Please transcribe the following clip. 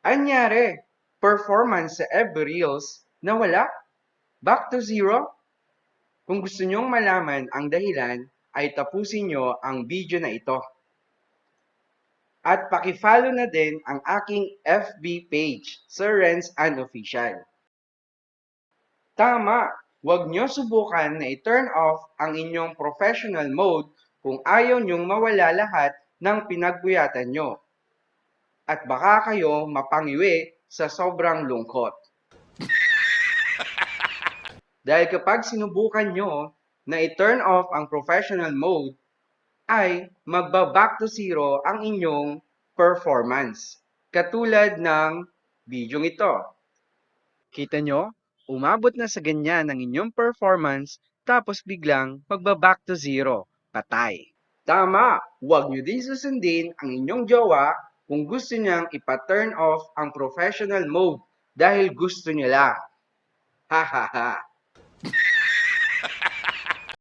Anyari, performance sa FB Reels nawala? Back to zero? Kung gusto nyong malaman ang dahilan, ay tapusin nyo ang video na ito. At pakifollow na din ang aking FB page, Sir Renz Unofficial. Tama, huwag nyo subukan na i-turn off ang inyong professional mode kung ayaw nyong mawala lahat ng pinagbuyatan nyo. At baka kayo mapangiwi sa sobrang lungkot. Dahil kapag sinubukan nyo na i-turn off ang professional mode, ay magba-back to zero ang inyong performance. Katulad ng bidyong ito. Kita nyo? Umabot na sa ganyan ang inyong performance tapos biglang magba-back to zero. Patay. Tama! Huwag nyo din susundin ang inyong jowa kung gusto niyang ipa-turn off ang professional mode dahil gusto niya lang. Ha ha ha!